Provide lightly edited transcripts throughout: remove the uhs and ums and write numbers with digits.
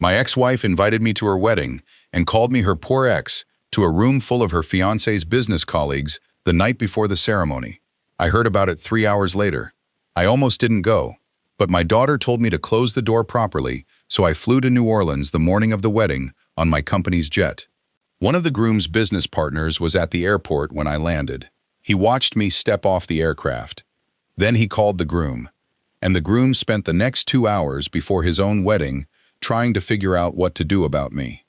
My ex-wife invited me to her wedding and called me her poor ex to a room full of her fiancé's business colleagues the night before the ceremony. I heard about it 3 hours later. I almost didn't go, but my daughter told me to close the door properly, so I flew to New Orleans the morning of the wedding on my company's jet. One of the groom's business partners was at the airport when I landed. He watched me step off the aircraft. Then he called the groom, and the groom spent the next 2 hours before his own wedding trying to figure out what to do about me.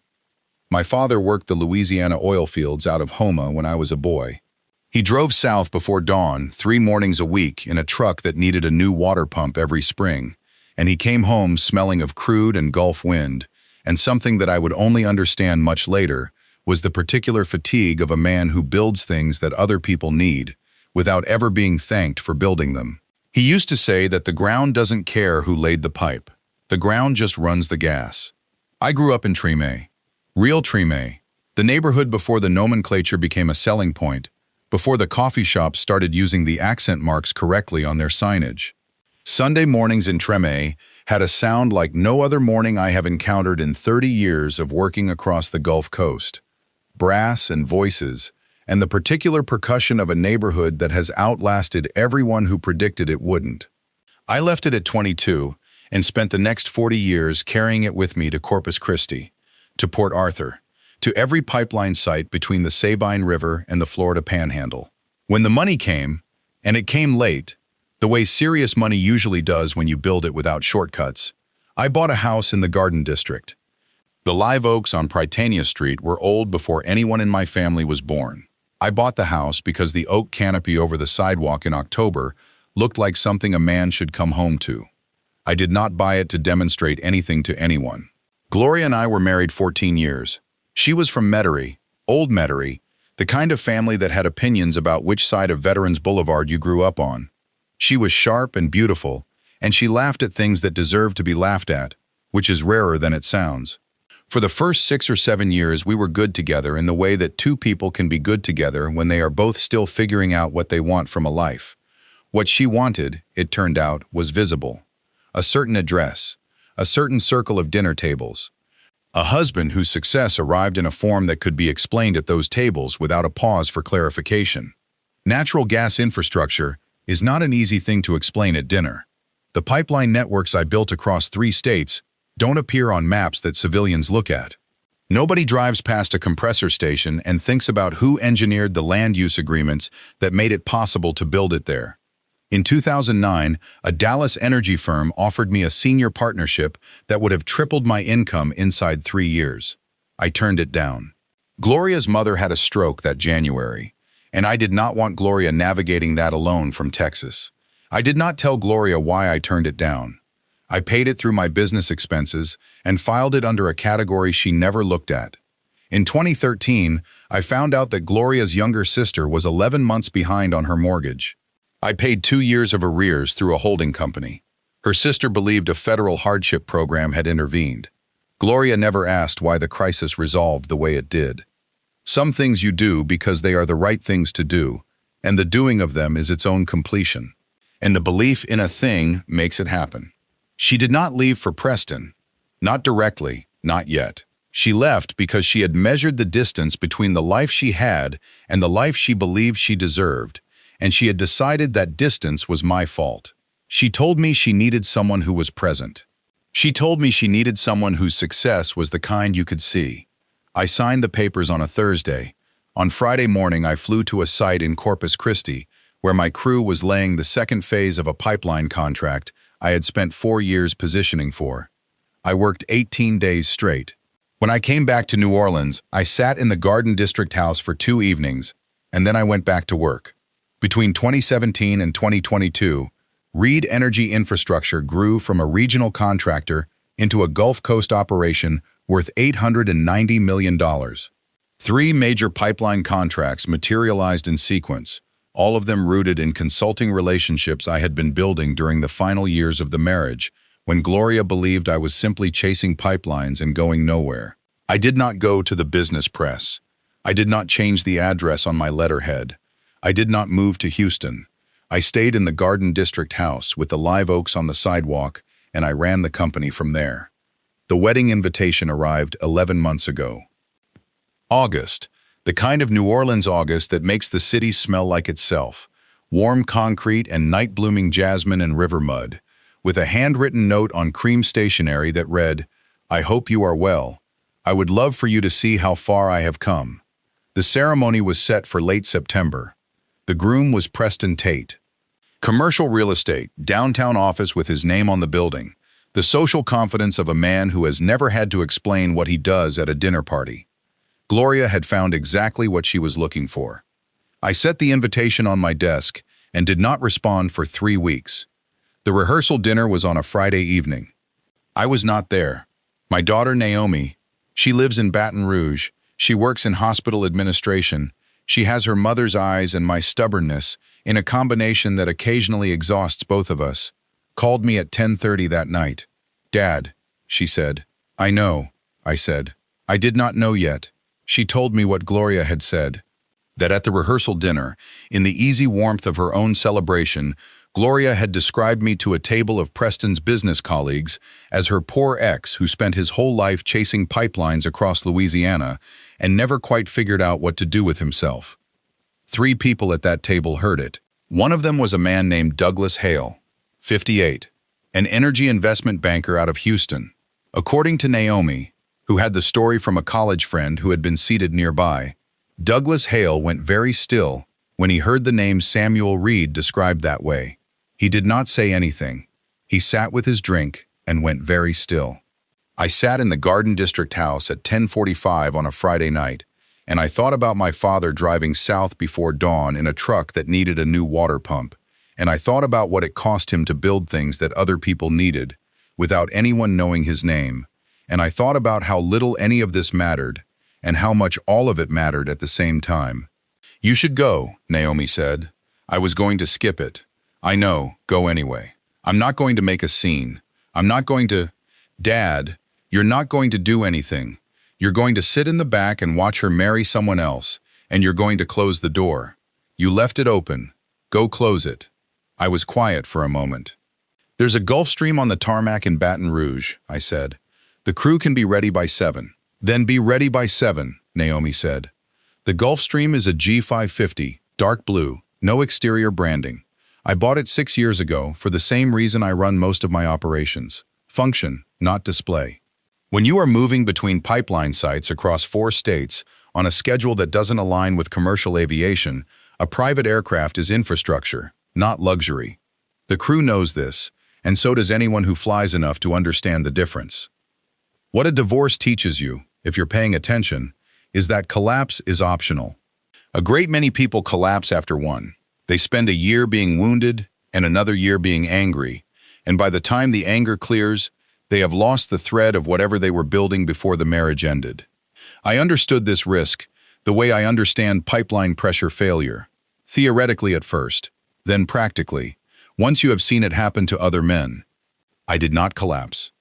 My father worked the Louisiana oil fields out of Houma when I was a boy. He drove south before dawn 3 mornings a week in a truck that needed a new water pump every spring, and he came home smelling of crude and Gulf wind, and something that I would only understand much later was the particular fatigue of a man who builds things that other people need, without ever being thanked for building them. He used to say that the ground doesn't care who laid the pipe. The ground just runs the gas. I grew up in Treme, real Treme, the neighborhood before the nomenclature became a selling point, before the coffee shops started using the accent marks correctly on their signage. Sunday mornings in Treme had a sound like no other morning I have encountered in 30 years of working across the Gulf Coast. Brass and voices, and the particular percussion of a neighborhood that has outlasted everyone who predicted it wouldn't. I left it at 22 and spent the next 40 years carrying it with me to Corpus Christi, to Port Arthur, to every pipeline site between the Sabine River and the Florida Panhandle. When the money came, and it came late, the way serious money usually does when you build it without shortcuts, I bought a house in the Garden District. The live oaks on Prytania Street were old before anyone in my family was born. I bought the house because the oak canopy over the sidewalk in October looked like something a man should come home to. I did not buy it to demonstrate anything to anyone. Gloria and I were married 14 years. She was from Metairie, old Metairie, the kind of family that had opinions about which side of Veterans Boulevard you grew up on. She was sharp and beautiful, and she laughed at things that deserved to be laughed at, which is rarer than it sounds. For the first 6 or 7 years, we were good together in the way that two people can be good together when they are both still figuring out what they want from a life. What she wanted, it turned out, was visible. A certain address, a certain circle of dinner tables, a husband whose success arrived in a form that could be explained at those tables without a pause for clarification. Natural gas infrastructure is not an easy thing to explain at dinner. The pipeline networks I built across 3 states don't appear on maps that civilians look at. Nobody drives past a compressor station and thinks about who engineered the land use agreements that made it possible to build it there. In 2009, a Dallas energy firm offered me a senior partnership that would have tripled my income inside 3 years. I turned it down. Gloria's mother had a stroke that January, and I did not want Gloria navigating that alone from Texas. I did not tell Gloria why I turned it down. I paid it through my business expenses and filed it under a category she never looked at. In 2013, I found out that Gloria's younger sister was 11 months behind on her mortgage. I paid 2 years of arrears through a holding company. Her sister believed a federal hardship program had intervened. Gloria never asked why the crisis resolved the way it did. Some things you do because they are the right things to do, and the doing of them is its own completion. And the belief in a thing makes it happen. She did not leave for Preston. Not directly, not yet. She left because she had measured the distance between the life she had and the life she believed she deserved, and she had decided that distance was my fault. She told me she needed someone who was present. She told me she needed someone whose success was the kind you could see. I signed the papers on a Thursday. On Friday morning, I flew to a site in Corpus Christi where my crew was laying the second phase of a pipeline contract I had spent 4 years positioning for. I worked 18 days straight. When I came back to New Orleans, I sat in the Garden District house for 2 evenings, and then I went back to work. Between 2017 and 2022, Reid Energy Infrastructure grew from a regional contractor into a Gulf Coast operation worth $890 million. 3 major pipeline contracts materialized in sequence, all of them rooted in consulting relationships I had been building during the final years of the marriage, when Gloria believed I was simply chasing pipelines and going nowhere. I did not go to the business press. I did not change the address on my letterhead. I did not move to Houston. I stayed in the Garden District house with the live oaks on the sidewalk, and I ran the company from there. The wedding invitation arrived 11 months ago. August, the kind of New Orleans August that makes the city smell like itself. Warm concrete and night-blooming jasmine and river mud, with a handwritten note on cream stationery that read, "I hope you are well. I would love for you to see how far I have come." The ceremony was set for late September. The groom was Preston Tate. Commercial real estate, downtown office with his name on the building. The social confidence of a man who has never had to explain what he does at a dinner party. Gloria had found exactly what she was looking for. I set the invitation on my desk and did not respond for 3 weeks. The rehearsal dinner was on a Friday evening. I was not there. My daughter Naomi, she lives in Baton Rouge. She works in hospital administration. She has her mother's eyes and my stubbornness in a combination that occasionally exhausts both of us. Called me at 10:30 that night. "Dad," she said. "I know," I said. "I did not know yet." She told me what Gloria had said. That at the rehearsal dinner, in the easy warmth of her own celebration, Gloria had described me to a table of Preston's business colleagues as her poor ex who spent his whole life chasing pipelines across Louisiana and never quite figured out what to do with himself. 3 people at that table heard it. One of them was a man named Douglas Hale, 58, an energy investment banker out of Houston. According to Naomi, who had the story from a college friend who had been seated nearby, Douglas Hale went very still when he heard the name Samuel Reid described that way. He did not say anything. He sat with his drink and went very still. I sat in the Garden District house at 10:45 on a Friday night, and I thought about my father driving south before dawn in a truck that needed a new water pump, and I thought about what it cost him to build things that other people needed, without anyone knowing his name, and I thought about how little any of this mattered, and how much all of it mattered at the same time. "You should go," Naomi said. I was going to skip it. "I know, go anyway. I'm not going to make a scene. I'm not going to—" "Dad, you're not going to do anything. You're going to sit in the back and watch her marry someone else, and you're going to close the door. You left it open. Go close it." I was quiet for a moment. "There's a Gulf Stream on the tarmac in Baton Rouge," I said. "The crew can be ready by 7. "Then be ready by 7, Naomi said. "The Gulf Stream is a G550, dark blue, no exterior branding. I bought it 6 years ago for the same reason I run most of my operations. Function, not display. When you are moving between pipeline sites across 4 states on a schedule that doesn't align with commercial aviation, a private aircraft is infrastructure, not luxury. The crew knows this, and so does anyone who flies enough to understand the difference. What a divorce teaches you, if you're paying attention, is that collapse is optional. A great many people collapse after one. They spend a year being wounded and another year being angry, and by the time the anger clears, they have lost the thread of whatever they were building before the marriage ended. I understood this risk the way I understand pipeline pressure failure, theoretically at first, then practically, once you have seen it happen to other men. I did not collapse.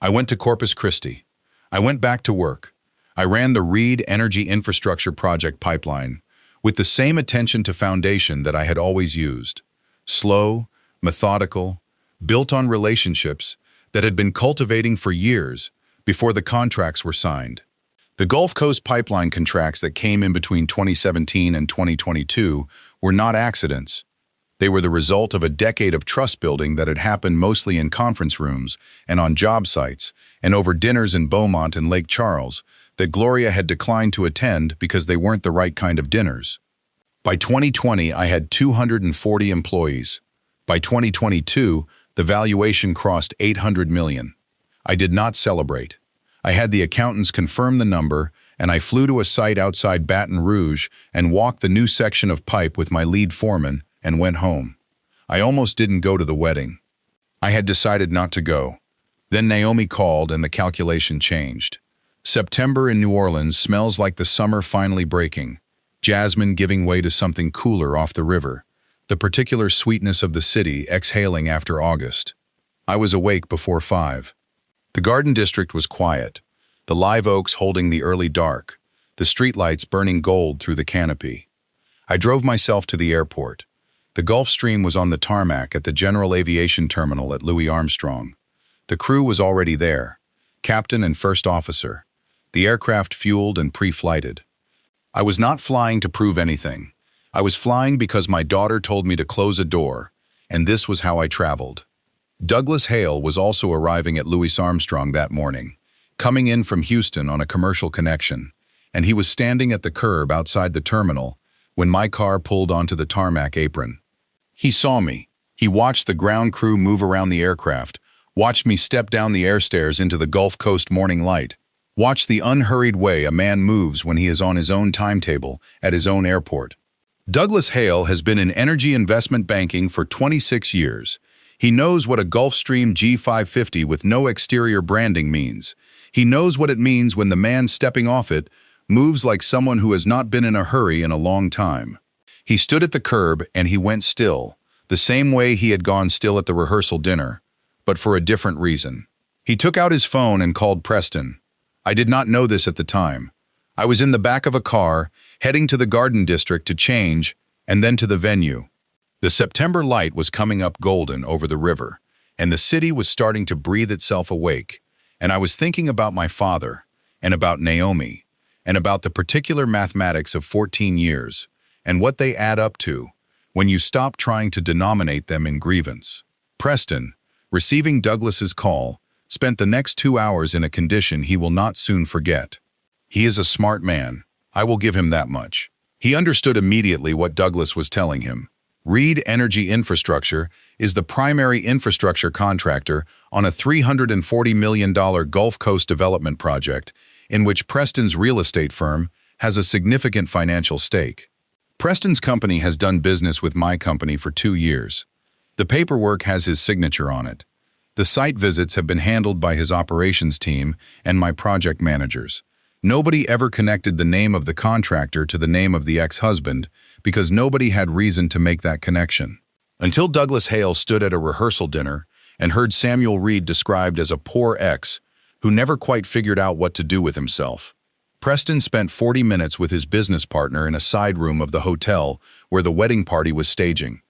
I went to Corpus Christi. I went back to work. I ran the Reid Energy Infrastructure Project pipeline with the same attention to foundation that I had always used. Slow, methodical, built on relationships that had been cultivating for years before the contracts were signed. The Gulf Coast pipeline contracts that came in between 2017 and 2022 were not accidents. They were the result of a decade of trust building that had happened mostly in conference rooms and on job sites and over dinners in Beaumont and Lake Charles that Gloria had declined to attend because they weren't the right kind of dinners. By 2020, I had 240 employees. By 2022, the valuation crossed $800 million. I did not celebrate. I had the accountants confirm the number, and I flew to a site outside Baton Rouge and walked the new section of pipe with my lead foreman and went home. I almost didn't go to the wedding. I had decided not to go. Then Naomi called and the calculation changed. September in New Orleans smells like the summer finally breaking, jasmine giving way to something cooler off the river, the particular sweetness of the city exhaling after August. I was awake before 5. The Garden District was quiet, the live oaks holding the early dark, the streetlights burning gold through the canopy. I drove myself to the airport. The Gulf Stream was on the tarmac at the General Aviation Terminal at Louis Armstrong. The crew was already there. captain and first officer. The aircraft fueled and pre-flighted. I was not flying to prove anything. I was flying because my daughter told me to close a door, and this was how I traveled. Douglas Hale was also arriving at Louis Armstrong that morning, coming in from Houston on a commercial connection, and he was standing at the curb outside the terminal when my car pulled onto the tarmac apron. He saw me. He watched the ground crew move around the aircraft, watched me step down the air stairs into the Gulf Coast morning light, watched the unhurried way a man moves when he is on his own timetable at his own airport. Douglas Hale has been in energy investment banking for 26 years. He knows what a Gulfstream G550 with no exterior branding means. He knows what it means when the man stepping off it moves like someone who has not been in a hurry in a long time. He stood at the curb and he went still, the same way he had gone still at the rehearsal dinner, but for a different reason. He took out his phone and called Preston. I did not know this at the time. I was in the back of a car, heading to the Garden District to change, and then to the venue. The September light was coming up golden over the river, and the city was starting to breathe itself awake, and I was thinking about my father, and about Naomi, and about the particular mathematics of 14 years, and what they add up to when you stop trying to denominate them in grievance. Preston, receiving Douglas's call, spent the next 2 hours in a condition he will not soon forget. He is a smart man. I will give him that much. He understood immediately what Douglas was telling him. Reid Energy Infrastructure is the primary infrastructure contractor on a $340 million Gulf Coast development project in which Preston's real estate firm has a significant financial stake. Preston's company has done business with my company for 2 years. The paperwork has his signature on it. The site visits have been handled by his operations team and my project managers. Nobody ever connected the name of the contractor to the name of the ex-husband because nobody had reason to make that connection. Until Douglas Hale stood at a rehearsal dinner and heard Samuel Reid described as a poor ex who never quite figured out what to do with himself. Preston spent 40 minutes with his business partner in a side room of the hotel where the wedding party was staging.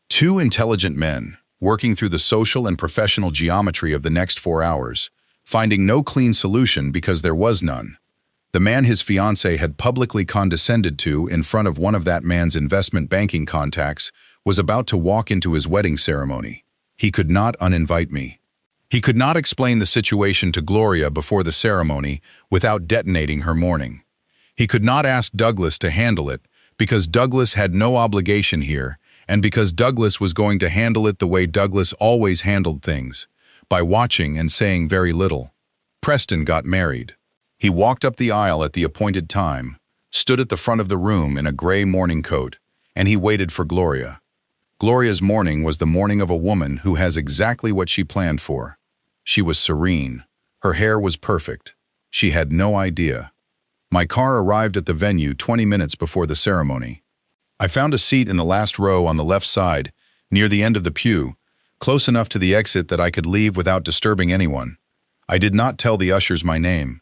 Two intelligent men, working through the social and professional geometry of the next 4 hours, finding no clean solution because there was none. The man his fiancé had publicly condescended to in front of one of that man's investment banking contacts was about to walk into his wedding ceremony. He could not uninvite me. He could not explain the situation to Gloria before the ceremony without detonating her mourning. He could not ask Douglas to handle it because Douglas had no obligation here and because Douglas was going to handle it the way Douglas always handled things, by watching and saying very little. Preston got married. He walked up the aisle at the appointed time, stood at the front of the room in a gray morning coat, and he waited for Gloria. Gloria's morning was the morning of a woman who has exactly what she planned for. She was serene. Her hair was perfect. She had no idea. My car arrived at the venue 20 minutes before the ceremony. I found a seat in the last row on the left side, near the end of the pew, close enough to the exit that I could leave without disturbing anyone. I did not tell the ushers my name.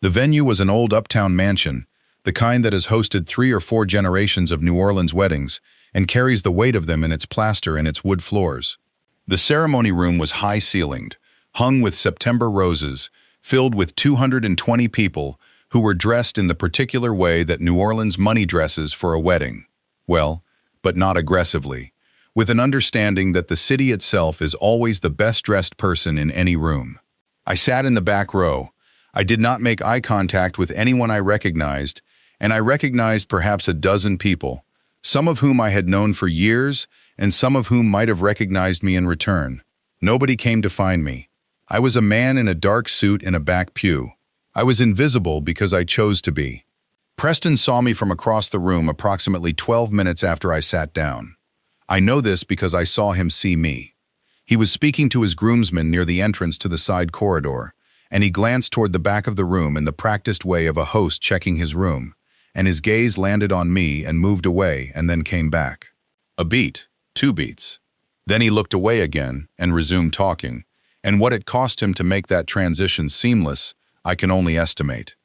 The venue was an old uptown mansion, the kind that has hosted 3 or 4 generations of New Orleans weddings and carries the weight of them in its plaster and its wood floors. The ceremony room was high-ceilinged, hung with September roses, filled with 220 people who were dressed in the particular way that New Orleans money dresses for a wedding. Well, but not aggressively, with an understanding that the city itself is always the best-dressed person in any room. I sat in the back row. I did not make eye contact with anyone I recognized, and I recognized perhaps a dozen people, some of whom I had known for years and some of whom might have recognized me in return. Nobody came to find me. I was a man in a dark suit in a back pew. I was invisible because I chose to be. Preston saw me from across the room approximately 12 minutes after I sat down. I know this because I saw him see me. He was speaking to his groomsmen near the entrance to the side corridor, and he glanced toward the back of the room in the practiced way of a host checking his room, and his gaze landed on me and moved away and then came back. A beat, 2 beats. Then he looked away again and resumed talking, and what it cost him to make that transition seamless, I can only estimate.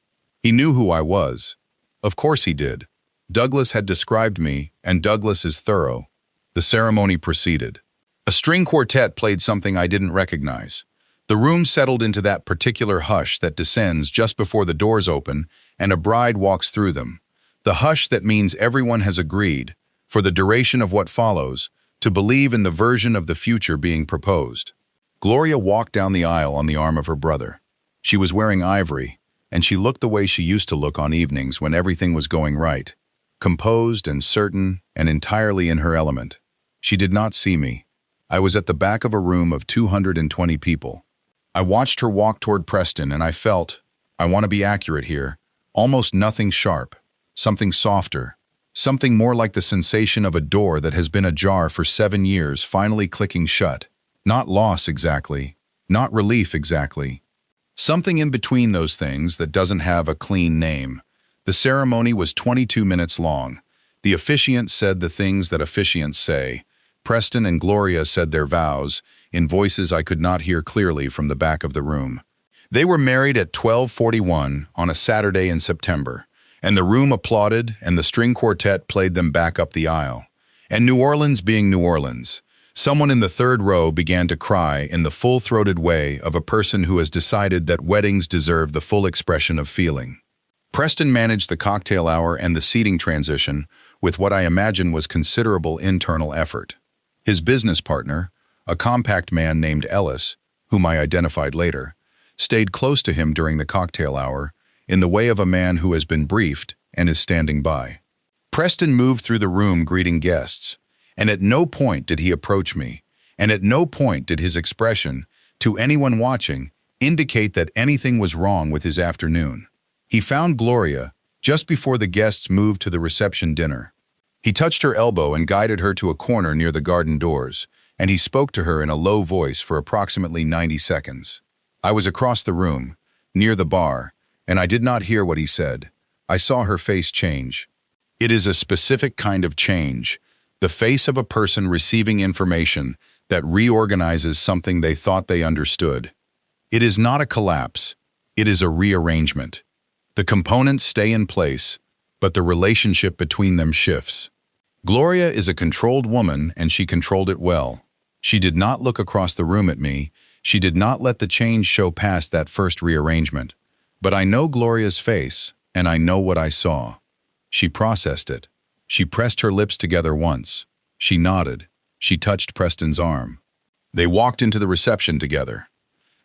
He knew who I was. Of course he did. Douglas had described me, and Douglas is thorough. The ceremony proceeded. A string quartet played something I didn't recognize. The room settled into that particular hush that descends just before the doors open and a bride walks through them. The hush that means everyone has agreed, for the duration of what follows, to believe in the version of the future being proposed. Gloria walked down the aisle on the arm of her brother. She was wearing ivory, and she looked the way she used to look on evenings when everything was going right, composed and certain and entirely in her element. She did not see me. I was at the back of a room of 220 people. I watched her walk toward Preston and I felt, I want to be accurate here, almost nothing sharp, something softer, something more like the sensation of a door that has been ajar for 7 years finally clicking shut. Not loss exactly, not relief exactly. Something in between those things that doesn't have a clean name. The ceremony was 22 minutes long. The officiant said the things that officiants say. Preston and Gloria said their vows, in voices I could not hear clearly from the back of the room. They were married at 12:41 on a Saturday in September, and the room applauded and the string quartet played them back up the aisle. And New Orleans being New Orleans, someone in the third row began to cry in the full-throated way of a person who has decided that weddings deserve the full expression of feeling. Preston managed the cocktail hour and the seating transition with what I imagine was considerable internal effort. His business partner, a compact man named Ellis, whom I identified later, stayed close to him during the cocktail hour in the way of a man who has been briefed and is standing by. Preston moved through the room greeting guests, and at no point did he approach me, and at no point did his expression, to anyone watching, indicate that anything was wrong with his afternoon. He found Gloria just before the guests moved to the reception dinner. He touched her elbow and guided her to a corner near the garden doors, and he spoke to her in a low voice for approximately 90 seconds. I was across the room, near the bar, and I did not hear what he said. I saw her face change. It is a specific kind of change, the face of a person receiving information that reorganizes something they thought they understood. It is not a collapse, it is a rearrangement. The components stay in place, but the relationship between them shifts. Gloria is a controlled woman, and she controlled it well. She did not look across the room at me. She did not let the change show past that first rearrangement. But I know Gloria's face, and I know what I saw. She processed it. She pressed her lips together once. She nodded. She touched Preston's arm. They walked into the reception together.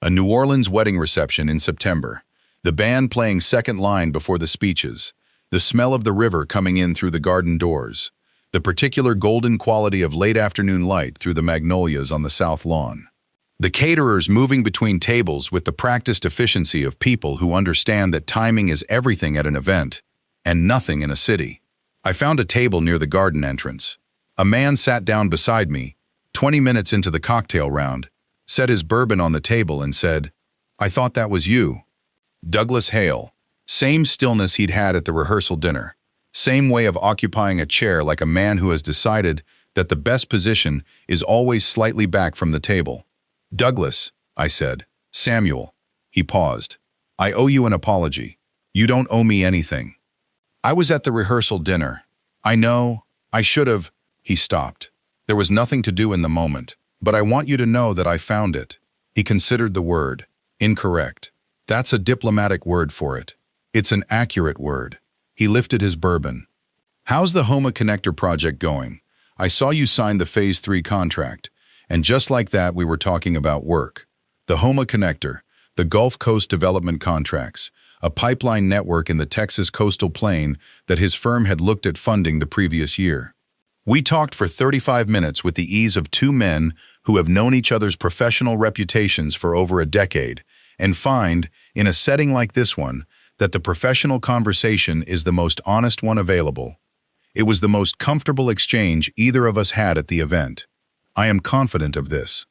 A New Orleans wedding reception in September. The band playing second line before the speeches. The smell of the river coming in through the garden doors. The particular golden quality of late afternoon light through the magnolias on the south lawn. The caterers moving between tables with the practiced efficiency of people who understand that timing is everything at an event, and nothing in a city. I found a table near the garden entrance. A man sat down beside me, 20 minutes into the cocktail round, set his bourbon on the table and said, "I thought that was you." Douglas Hale. Same stillness he'd had at the rehearsal dinner. Same way of occupying a chair like a man who has decided that the best position is always slightly back from the table. "Douglas," I said. "Samuel." He paused. "I owe you an apology. You don't owe me anything. I was at the rehearsal dinner. I know, I should have." He stopped. There was nothing to do in the moment, but I want you to know that I found it. He considered the word. Incorrect. That's a diplomatic word for it. It's an accurate word. He lifted his bourbon. "How's the Homa Connector project going? I saw you sign the Phase 3 contract, and just like that we were talking about work. The Homa Connector, the Gulf Coast Development Contracts, a pipeline network in the Texas coastal plain that his firm had looked at funding the previous year. We talked for 35 minutes with the ease of two men who have known each other's professional reputations for over a decade, and find, in a setting like this one, that the professional conversation is the most honest one available. It was the most comfortable exchange either of us had at the event. I am confident of this.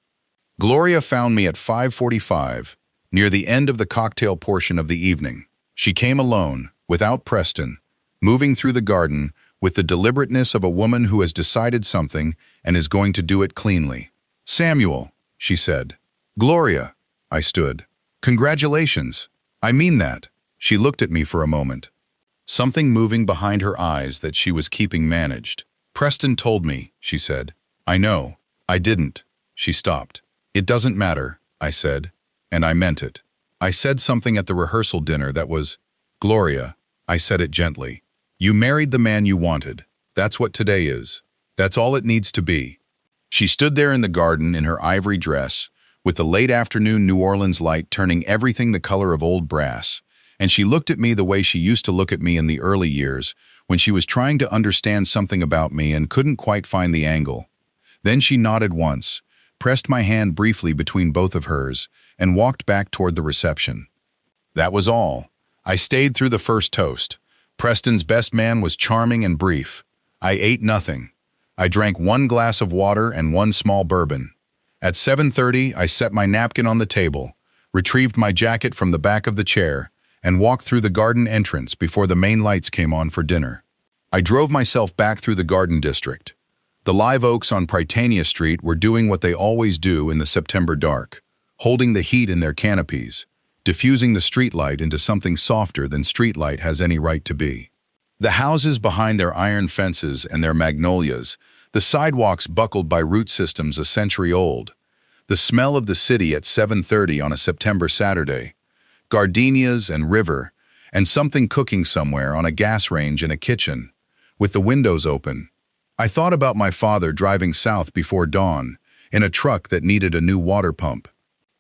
Gloria found me at 5:45, near the end of the cocktail portion of the evening. She came alone, without Preston, moving through the garden with the deliberateness of a woman who has decided something and is going to do it cleanly. "Samuel," she said. "Gloria," I stood. "Congratulations. I mean that." She looked at me for a moment. Something moving behind her eyes that she was keeping managed. "Preston told me," she said. "I know. I didn't." She stopped. "It doesn't matter," I said. And I meant it. I said something at the rehearsal dinner that was, "Gloria," I said it gently. "You married the man you wanted. That's what today is. That's all it needs to be." She stood there in the garden in her ivory dress, with the late afternoon New Orleans light turning everything the color of old brass, and she looked at me the way she used to look at me in the early years, when she was trying to understand something about me and couldn't quite find the angle. Then she nodded once, pressed my hand briefly between both of hers, and walked back toward the reception. That was all. I stayed through the first toast. Preston's best man was charming and brief. I ate nothing. I drank 1 glass of water and 1 small bourbon. At 7:30, I set my napkin on the table, retrieved my jacket from the back of the chair, and walked through the garden entrance before the main lights came on for dinner. I drove myself back through the garden district. The live oaks on Prytania Street were doing what they always do in the September dark, holding the heat in their canopies, diffusing the streetlight into something softer than streetlight has any right to be. The houses behind their iron fences and their magnolias, the sidewalks buckled by root systems a century old, the smell of the city at 7:30 on a September Saturday, gardenias and river, and something cooking somewhere on a gas range in a kitchen, with the windows open. I thought about my father driving south before dawn, in a truck that needed a new water pump.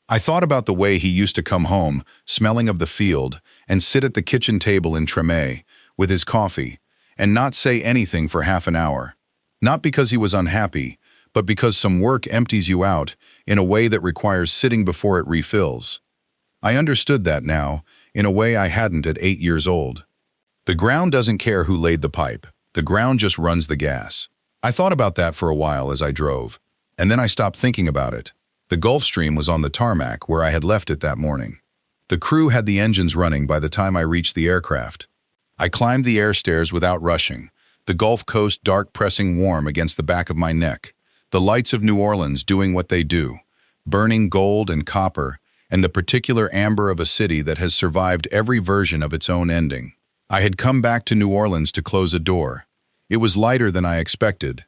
I thought about the way he used to come home, smelling of the field, and sit at the kitchen table in Tremé, with his coffee, and not say anything for half an hour. Not because he was unhappy, but because some work empties you out in a way that requires sitting before it refills. I understood that now, in a way I hadn't at 8 years old. The ground doesn't care who laid the pipe. The ground just runs the gas. I thought about that for a while as I drove, and then I stopped thinking about it. The Gulfstream was on the tarmac where I had left it that morning. The crew had the engines running by the time I reached the aircraft. I climbed the air stairs without rushing, the Gulf Coast dark pressing warm against the back of my neck, the lights of New Orleans doing what they do, burning gold and copper, and the particular amber of a city that has survived every version of its own ending. I had come back to New Orleans to close a door. It was lighter than I expected,